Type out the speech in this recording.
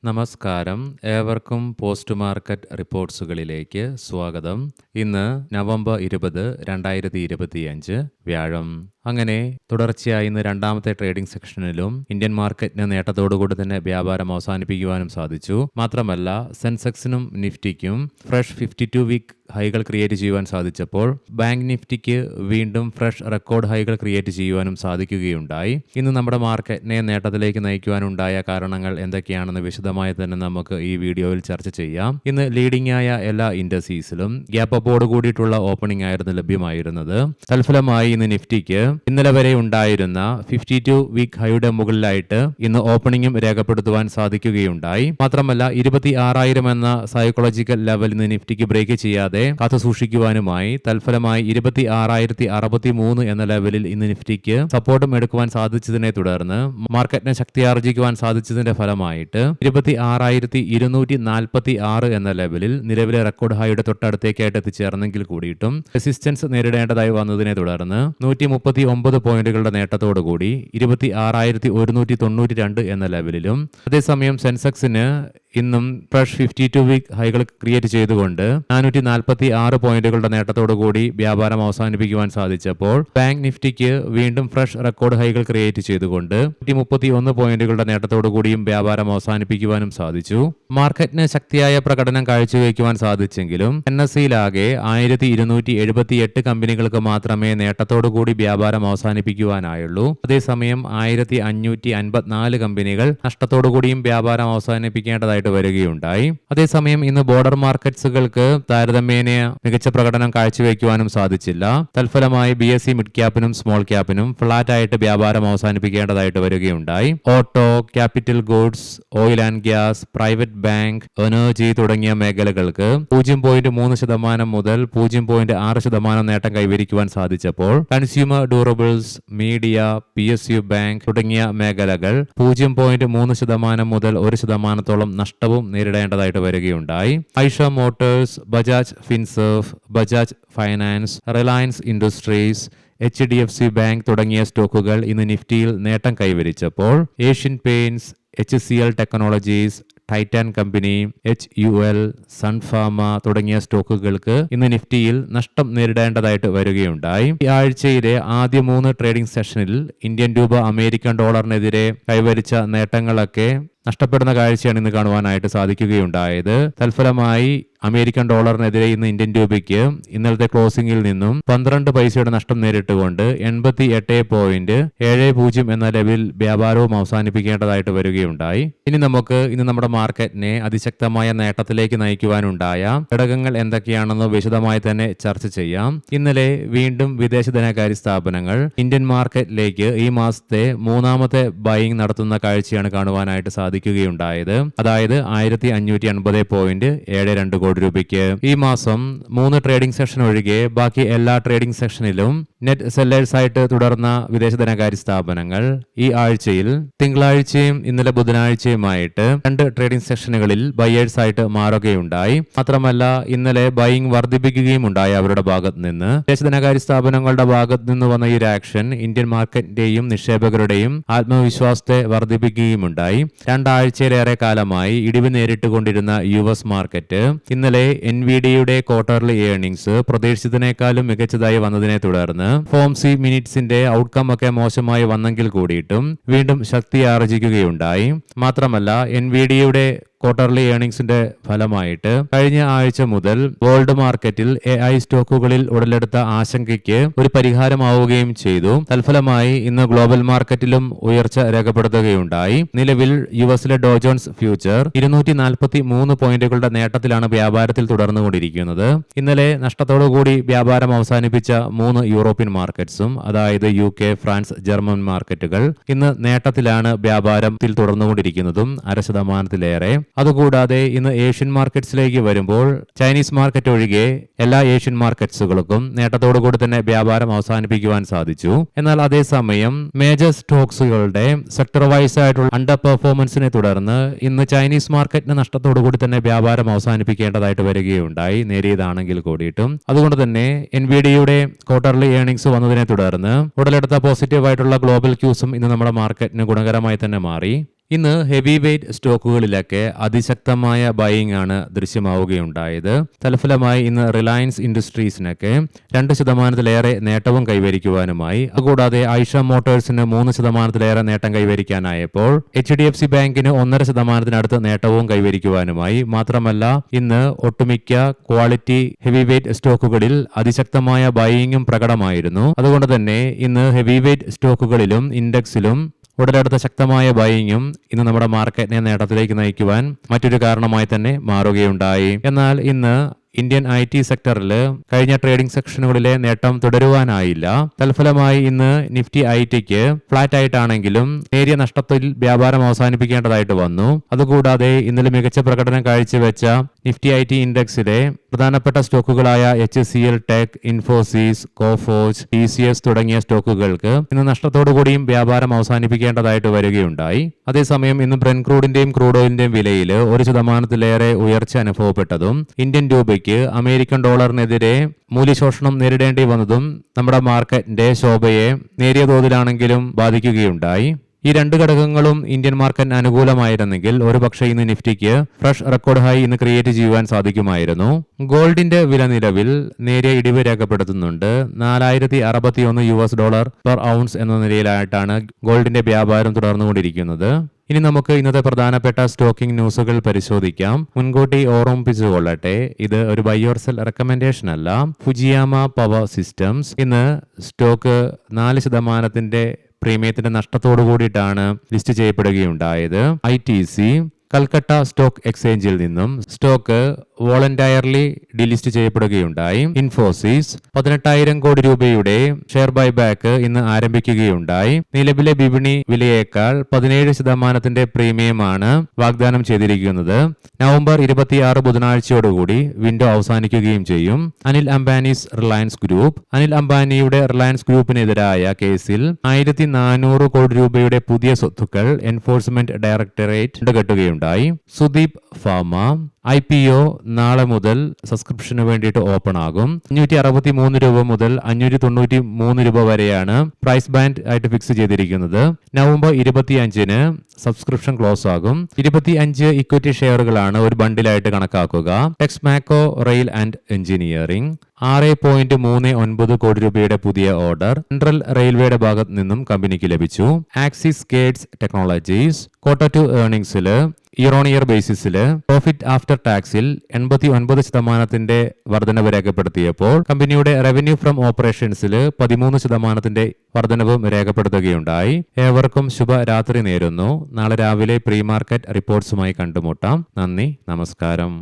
നമസ്കാരം. ഏവർക്കും post market റിപ്പോർട്ട്സുകളിലേക്ക് സ്വാഗതം. ഇന്ന് നവംബർ 20, 2025 വ്യാഴം. അങ്ങനെ തുടർച്ചയായി ഇന്ന് രണ്ടാമത്തെ ട്രേഡിംഗ് സെക്ഷനിലും ഇന്ത്യൻ മാർക്കറ്റിന് നേട്ടത്തോടുകൂടി തന്നെ വ്യാപാരം അവസാനിപ്പിക്കുവാനും സാധിച്ചു. മാത്രമല്ല സെൻസെക്സിനും നിഫ്റ്റിക്കും ഫ്രഷ് 52 വീക്ക് ഹൈകൾ ക്രിയേറ്റ് ചെയ്യുവാൻ സാധിച്ചപ്പോൾ ബാങ്ക് നിഫ്റ്റിക്ക് വീണ്ടും ഫ്രഷ് റെക്കോർഡ് ഹൈകൾ ക്രിയേറ്റ് ചെയ്യുവാനും സാധിക്കുകയുണ്ടായി. ഇന്ന് നമ്മുടെ മാർക്കറ്റിനെ നേട്ടത്തിലേക്ക് നയിക്കുവാനുണ്ടായ കാരണങ്ങൾ എന്തൊക്കെയാണെന്ന് വിശദമായി തന്നെ നമുക്ക് ഈ വീഡിയോയിൽ ചർച്ച ചെയ്യാം. ഇന്ന് ലീഡിംഗ് ആയ എല്ലാ ഇൻഡസീസിലും ഗ്യാപ്പ് അപ്പോട് കൂടിയിട്ടുള്ള ഓപ്പണിംഗ് ആയിരുന്നു ലഭ്യമായിരുന്നത്. തൽഫലമായി ഇന്ന് നിഫ്റ്റിക്ക് ഇന്നലെ വരെ ഉണ്ടായിരുന്ന 52 വീക്ക് ഹൈയുടെ മുകളിലായിട്ട് ഇന്ന് ഓപ്പണിംഗും രേഖപ്പെടുത്തുവാൻ സാധിക്കുകയുണ്ടായി. മാത്രമല്ല 26,000 എന്ന സൈക്കോളജിക്കൽ ലെവൽ ഇന്ന് നിഫ്റ്റിക്ക് ബ്രേക്ക് ചെയ്യാതെ കാത്തു സൂക്ഷിക്കുവാനുമായി തൽഫലമായി 26,063 എന്ന ലെവലിൽ ഇന്ന് നിഫ്റ്റിക്ക് സപ്പോർട്ടും എടുക്കുവാൻ സാധിച്ചതിനെ തുടർന്ന് മാർക്കറ്റിനെ ശക്തിയാർജിക്കുവാൻ സാധിച്ചതിന്റെ ഫലമായിട്ട് 26,246 എന്ന ലെവലിൽ നിലവിലെ റെക്കോർഡ് ഹൈയുടെ തൊട്ടടുത്തേക്കായിട്ട് എത്തിച്ചേർന്നെങ്കിൽ കൂടിയിട്ടും റെസിസ്റ്റൻസ് നേരിടേണ്ടതായി വന്നതിനെ തുടർന്ന് 139 പോയിന്റുകളുടെ നേട്ടത്തോടുകൂടി 26,192 എന്ന ലെവലിലും അതേസമയം സെൻസെക്സിന് ഇന്നും ഫ്രഷ് 52 വീക്ക് ഹൈകൾ ക്രിയേറ്റ് ചെയ്തുകൊണ്ട് 446 പോയിന്റുകളുടെ നേട്ടത്തോടുകൂടി വ്യാപാരം അവസാനിപ്പിക്കുവാൻ സാധിച്ചപ്പോൾ ബാങ്ക് നിഫ്റ്റിക്ക് വീണ്ടും ഫ്രഷ് റെക്കോർഡ് ഹൈകൾ ക്രിയേറ്റ് ചെയ്തുകൊണ്ട് 131 പോയിന്റുകളുടെ നേട്ടത്തോടുകൂടിയും വ്യാപാരം അവസാനിപ്പിക്കുവാനും സാധിച്ചു. മാർക്കറ്റിന് ശക്തിയായ പ്രകടനം കാഴ്ചവെക്കുവാൻ സാധിച്ചെങ്കിലും NSEയിലാകെ 1278 കമ്പനികൾക്ക് മാത്രമേ നേട്ടത്തോടുകൂടി വ്യാപാരം അവസാനിപ്പിക്കുവാനായുള്ളൂ. അതേസമയം 1554 കമ്പനികൾ നഷ്ടത്തോടുകൂടിയും വ്യാപാരം അവസാനിപ്പിക്കേണ്ടതായിട്ട് വരികയുണ്ടായി. അതേസമയം ഇന്ന് ബോർഡർ മാർക്കറ്റ്സുകൾക്ക് താരതമ്യേന മികച്ച പ്രകടനം കാഴ്ചവെക്കുവാനും സാധിച്ചില്ല. തൽഫലമായി BSE മിഡ് ക്യാപ്പിനും സ്മോൾ ക്യാപ്പിനും ഫ്ലാറ്റ് ആയിട്ട് വ്യാപാരം അവസാനിപ്പിക്കേണ്ടതായിട്ട് വരികയുണ്ടായി. Auto, capital goods, oil and gas, private bank, energy തുടങ്ങിയ മേഖലകൾക്ക് 0.3% മുതൽ 0.6% നേട്ടം കൈവരിക്കുവാൻ സാധിച്ചപ്പോൾ consumer durables, media, PSU bank തുടങ്ങിയ മേഖലകൾ 0.3% മുതൽ 1% നഷ്ടവും നേരിടേണ്ടതായിട്ട് വരികയുണ്ടായി. Eicher Motors, Bajaj Finserv, Bajaj finance, Reliance Industries, HDFC bank തുടങ്ങിയ സ്റ്റോക്കുകൾ ഇന്ന് നിഫ്റ്റിയിൽ നേട്ടം കൈവരിച്ചപ്പോൾ Asian Paints, HCL technologies, Titan company, HUL, Sun Pharma തുടങ്ങിയ സ്റ്റോക്കുകൾക്ക് ഇന്ന് നിഫ്റ്റിയിൽ നഷ്ടം നേരിടേണ്ടതായിട്ട് വരികയുണ്ടായി. ഈ ആഴ്ചയിലെ ആദ്യ 3 ട്രേഡിംഗ് സെഷനിൽ ഇന്ത്യൻ രൂപ അമേരിക്കൻ ഡോളറിനെതിരെ കൈവരിച്ച നേട്ടങ്ങളൊക്കെ നഷ്ടപ്പെടുന്ന കാഴ്ചയാണ് ഇന്ന് കാണുവാനായിട്ട് സാധിക്കുകയുണ്ടായത്. തൽഫലമായി അമേരിക്കൻ ഡോളറിനെതിരെ ഇന്ന് ഇന്ത്യൻ രൂപയ്ക്ക് ഇന്നലത്തെ ക്ലോസിംഗിൽ നിന്നും 12 പൈസയുടെ നഷ്ടം നേരിട്ടുകൊണ്ട് 88.70 എന്ന ലെവലിൽ വ്യാപാരവും അവസാനിപ്പിക്കേണ്ടതായിട്ട് വരികയുണ്ടായി. ഇനി നമുക്ക് ഇന്ന് നമ്മുടെ മാർക്കറ്റിനെ അതിശക്തമായ നേട്ടത്തിലേക്ക് നയിക്കുവാനുണ്ടായ ഘടകങ്ങൾ എന്തൊക്കെയാണെന്ന് വിശദമായി തന്നെ ചർച്ച ചെയ്യാം. ഇന്നലെ വീണ്ടും വിദേശ ധനകാര്യ സ്ഥാപനങ്ങൾ ഇന്ത്യൻ മാർക്കറ്റിലേക്ക് ഈ മാസത്തെ 3ാമത്തെ ബൈയിങ് നടത്തുന്ന കാഴ്ചയാണ് കാണുവാനായിട്ട് സാധിക്കുകയുണ്ടായത്. അതായത് 1580.72 കോടി രൂപയ്ക്ക്. ഈ മാസം 3 ട്രേഡിംഗ് സെഷൻ ഒഴികെ ബാക്കി എല്ലാ ട്രേഡിംഗ് സെഷനിലും നെറ്റ് സെല്ലേഴ്സ് ആയിട്ട് തുടർന്ന വിദേശ ധനകാര്യ സ്ഥാപനങ്ങൾ ഈ ആഴ്ചയിൽ തിങ്കളാഴ്ചയും ഇന്നലെ ബുധനാഴ്ചയുമായിട്ട് 2 ട്രേഡിംഗ് സെഷനുകളിൽ ബയേഴ്സ് ആയിട്ട് മാറുകയുണ്ടായി. മാത്രമല്ല ഇന്നലെ ബൈയിങ് വർദ്ധിപ്പിക്കുകയും ഉണ്ടായി അവരുടെ ഭാഗത്ത് നിന്ന്. വിദേശ ധനകാര്യ സ്ഥാപനങ്ങളുടെ ഭാഗത്ത് നിന്ന് വന്ന ഈ ആക്ഷൻ ഇന്ത്യൻ മാർക്കറ്റിന്റെയും നിക്ഷേപകരുടെയും ആത്മവിശ്വാസത്തെ വർദ്ധിപ്പിക്കുകയുമുണ്ടായി. 2 ആഴ്ചയിലേറെ കാലമായി ഇടിവ് നേരിട്ടുകൊണ്ടിരുന്ന US മാർക്കറ്റ് ഇന്നലെ NVIDIAയുടെ ക്വാർട്ടർലി ഏർണിംഗ്സ് പ്രതീക്ഷിച്ചതിനേക്കാളും മികച്ചതായി വന്നതിനെ തുടർന്ന് ഫോംസി മിനിറ്റ്സിന്റെ ഔട്ട്കം ഒക്കെ മോശമായി വന്നെങ്കിൽ കൂടിയിട്ടും വീണ്ടും ശക്തി ആർജിക്കുകയുണ്ടായി. മാത്രമല്ല NVIDIAയുടെ ക്വാർട്ടർലി ഏർണിംഗ്സിന്റെ ഫലമായിട്ട് കഴിഞ്ഞ ആഴ്ച മുതൽ ഗോൾഡ് മാർക്കറ്റിൽ AI സ്റ്റോക്കുകളിൽ ഉടലെടുത്ത ആശങ്കയ്ക്ക് ഒരു പരിഹാരമാവുകയും ചെയ്തു. തൽഫലമായി ഇന്ന് ഗ്ലോബൽ മാർക്കറ്റിലും ഉയർച്ച രേഖപ്പെടുത്തുകയുണ്ടായി. നിലവിൽ യുഎസിലെ ഡോ ജോൺസ് ഫ്യൂച്ചർ 243 പോയിന്റുകളുടെ നേട്ടത്തിലാണ് വ്യാപാരത്തിൽ തുടർന്നുകൊണ്ടിരിക്കുന്നത്. ഇന്നലെ നഷ്ടത്തോടുകൂടി വ്യാപാരം അവസാനിപ്പിച്ച 3 യൂറോപ്യൻ മാർക്കറ്റ്സും അതായത് UK, ഫ്രാൻസ്, ജർമ്മൻ മാർക്കറ്റുകൾ ഇന്ന് നേട്ടത്തിലാണ് വ്യാപാരത്തിൽ തുടർന്നുകൊണ്ടിരിക്കുന്നതും 0.5%. അതുകൂടാതെ ഇന്ന് ഏഷ്യൻ മാർക്കറ്റ്സിലേക്ക് വരുമ്പോൾ ചൈനീസ് മാർക്കറ്റ് ഒഴികെ എല്ലാ ഏഷ്യൻ മാർക്കറ്റ്സുകൾക്കും നേട്ടത്തോടുകൂടി തന്നെ വ്യാപാരം അവസാനിപ്പിക്കുവാൻ സാധിച്ചു. എന്നാൽ അതേസമയം മേജർ സ്റ്റോക്സുകളുടെ സെക്ടർ വൈസ് ആയിട്ടുള്ള അണ്ടർ പെർഫോമൻസിനെ തുടർന്ന് ഇന്ന് ചൈനീസ് മാർക്കറ്റിന് നഷ്ടത്തോടുകൂടി തന്നെ വ്യാപാരം അവസാനിപ്പിക്കേണ്ടതായിട്ട് വരികയുണ്ടായി, നേരിയതാണെങ്കിൽ കൂടിയിട്ടും. അതുകൊണ്ട് തന്നെ NVIDIAയുടെ ക്വാർട്ടർലി ഏർണിംഗ്സ് വന്നതിനെ തുടർന്ന് ഉടലെടുത്ത പോസിറ്റീവായിട്ടുള്ള ഗ്ലോബൽ ക്യൂസും ഇന്ന് നമ്മുടെ മാർക്കറ്റിന് ഗുണകരമായി തന്നെ മാറി. ഇന്ന് ഹെവി വെയ്റ്റ് സ്റ്റോക്കുകളിലൊക്കെ അതിശക്തമായ ബൈയിങ് ആണ് ദൃശ്യമാവുകയുണ്ടായത്. തൽഫലമായി ഇന്ന് റിലയൻസ് ഇൻഡസ്ട്രീസിനൊക്കെ 2% നേട്ടവും കൈവരിക്കുവാനുമായി. അതുകൂടാതെ ഐഷ മോട്ടോഴ്സിന് 3% നേട്ടം കൈവരിക്കാനായപ്പോൾ HDFC ബാങ്കിന് 1.5% നേട്ടവും കൈവരിക്കുവാനുമായി. മാത്രമല്ല ഇന്ന് ഒട്ടുമിക്ക ക്വാളിറ്റി ഹെവി വെയ്റ്റ് സ്റ്റോക്കുകളിൽ അതിശക്തമായ ബൈയിങ്ങും പ്രകടമായിരുന്നു. അതുകൊണ്ട് തന്നെ ഇന്ന് ഹെവി വെയ്റ്റ് സ്റ്റോക്കുകളിലും ഇൻഡെക്സിലും ഉടലെടുത്ത ശക്തമായ ബൈയിങ്ങും ഇന്ന് നമ്മുടെ മാർക്കറ്റിനെ നേട്ടത്തിലേക്ക് നയിക്കുവാൻ മറ്റൊരു കാരണമായി തന്നെ മാറുകയുണ്ടായി. എന്നാൽ ഇന്ന് ഇന്ത്യൻ IT സെക്ടറിൽ കഴിഞ്ഞ ട്രേഡിംഗ് സെക്ഷനുകളിലെ നേട്ടം തുടരുവാനായില്ല. തൽഫലമായി ഇന്ന് നിഫ്റ്റി ITക്ക് ഫ്ലാറ്റ് ആയിട്ടാണെങ്കിലും നേരിയ നഷ്ടത്തിൽ വ്യാപാരം അവസാനിപ്പിക്കേണ്ടതായിട്ട് വന്നു. അതുകൂടാതെ ഇന്നലെ മികച്ച പ്രകടനം കാഴ്ചവെച്ച നിഫ്റ്റി IT ഇൻഡെക്സിലെ പ്രധാനപ്പെട്ട സ്റ്റോക്കുകളായ HCL ടെക്, ഇൻഫോസിസ്, കോഫോജ്, TCS തുടങ്ങിയ സ്റ്റോക്കുകൾക്ക് ഇന്ന് നഷ്ടത്തോടുകൂടിയും വ്യാപാരം അവസാനിപ്പിക്കേണ്ടതായിട്ട് വരികയുണ്ടായി. അതേസമയം ഇന്ന് ബ്രെന്റ് ക്രൂഡിന്റെയും ക്രൂഡ് ഓയിലിന്റെയും വിലയിൽ 1% ഉയർച്ച അനുഭവപ്പെട്ടതും ഇന്ത്യൻ രൂപയ്ക്ക് അമേരിക്കൻ ഡോളറിനെതിരെ മൂല്യശോഷണം നേരിടേണ്ടി വന്നതും നമ്മുടെ മാർക്കറ്റിന്റെ ശോഭയെ നേരിയ തോതിലാണെങ്കിലും ബാധിക്കുകയുണ്ടായി. ഈ രണ്ട് ഘടകങ്ങളും ഇന്ത്യൻ മാർക്കറ്റിന് അനുകൂലമായിരുന്നെങ്കിൽ ഒരുപക്ഷെ ഇന്ന് നിഫ്റ്റിക്ക് ഫ്രഷ് റെക്കോർഡ് ഹൈ ഇന്ന് ക്രിയേറ്റ് ചെയ്യുവാൻ സാധിക്കുമായിരുന്നു. ഗോൾഡിന്റെ വില നിലവിൽ നേരിയ ഇടിവ് രേഖപ്പെടുത്തുന്നുണ്ട്. $4061 പെർ ഔൺസ് എന്ന നിലയിലായിട്ടാണ് ഗോൾഡിന്റെ വ്യാപാരം തുടർന്നുകൊണ്ടിരിക്കുന്നത്. ഇനി നമുക്ക് ഇന്നത്തെ പ്രധാനപ്പെട്ട സ്റ്റോക്കിംഗ് ന്യൂസുകൾ പരിശോധിക്കാം. മുൻകൂട്ടി ഓർമ്മിപ്പിച്ചുകൊള്ളട്ടെ, ഇത് ഒരു ബൈ ഓർ സെൽ റെക്കമെൻഡേഷൻ അല്ല. ഫുജിയാമ പവർ സിസ്റ്റംസ് ഇന്ന് സ്റ്റോക്ക് 4% പ്രീമിയത്തിന്റെ നഷ്ടത്തോടു കൂടിയിട്ടാണ് ലിസ്റ്റ് ചെയ്യപ്പെടുകയുണ്ടായത്. ITC കൽക്കട്ട സ്റ്റോക്ക് എക്സ്ചേഞ്ചിൽ നിന്നും സ്റ്റോക്ക് വോളന്റയർലി ഡിലിസ്റ്റ് ചെയ്യപ്പെടുകയുണ്ടായി. ഇൻഫോസിസ് 18,000 കോടി രൂപയുടെ ഷെയർ ബൈബാക്ക് ഇന്ന് ആരംഭിക്കുകയുണ്ടായി. നിലവിലെ വിപണി വിലയേക്കാൾ 17% പ്രീമിയമാണ് വാഗ്ദാനം ചെയ്തിരിക്കുന്നത്. നവംബർ 26 ബുധനാഴ്ചയോടുകൂടി വിൻഡോ അവസാനിക്കുകയും ചെയ്യും. Anil Ambani's Reliance group. അനിൽ അംബാനിയുടെ റിലയൻസ് ഗ്രൂപ്പിനെതിരായ കേസിൽ 1,400 കോടി രൂപയുടെ പുതിയ സ്വത്തുക്കൾ എൻഫോഴ്സ്മെന്റ് ഡയറക്ടറേറ്റ് കണ്ടെത്തുകയുണ്ടായി. സുദീപ് ഫാർമ IPO നാളെ മുതൽ സബ്സ്ക്രിപ്ഷന് വേണ്ടിയിട്ട് ഓപ്പൺ ആകും. 563 രൂപ മുതൽ 593 രൂപ വരെയാണ് പ്രൈസ് ബാൻഡ് ആയിട്ട് ഫിക്സ് ചെയ്തിരിക്കുന്നത്. നവംബർ 25-ന് സബ്സ്ക്രിപ്ഷൻ ക്ലോസ് ആകും. 25 ഇക്വിറ്റി ഷെയറുകളാണ് ഒരു ബണ്ടിലായിട്ട് കണക്കാക്കുക. ടെക്സ്മാക്കോ റെയിൽ ആൻഡ് എഞ്ചിനീയറിംഗ് 6.39 കോടി രൂപയുടെ പുതിയ ഓർഡർ സെൻട്രൽ റെയിൽവേയുടെ ഭാഗത്ത് നിന്നും കമ്പനിക്ക് ലഭിച്ചു. ആക്സിസ് ഗേറ്റ്സ് ടെക്നോളജീസ് Q2 ഏർണിംഗ്സിൽ ഇയർ ഓൺ ഇയർ ബേസിസിൽ പ്രോഫിറ്റ് ആഫ്റ്റർ ടാക്സിൽ 89% വർധനവ് രേഖപ്പെടുത്തിയപ്പോൾ കമ്പനിയുടെ റവന്യൂ ഫ്രം ഓപ്പറേഷൻസിൽ 13% വർധനവും രേഖപ്പെടുത്തുകയുണ്ടായി. ഏവർക്കും ശുഭരാത്രി നേരുന്നു. നാളെ രാവിലെ പ്രീ മാർക്കറ്റ് റിപ്പോർട്ട്സുമായി കണ്ടുമുട്ടാം. നന്ദി, നമസ്കാരം.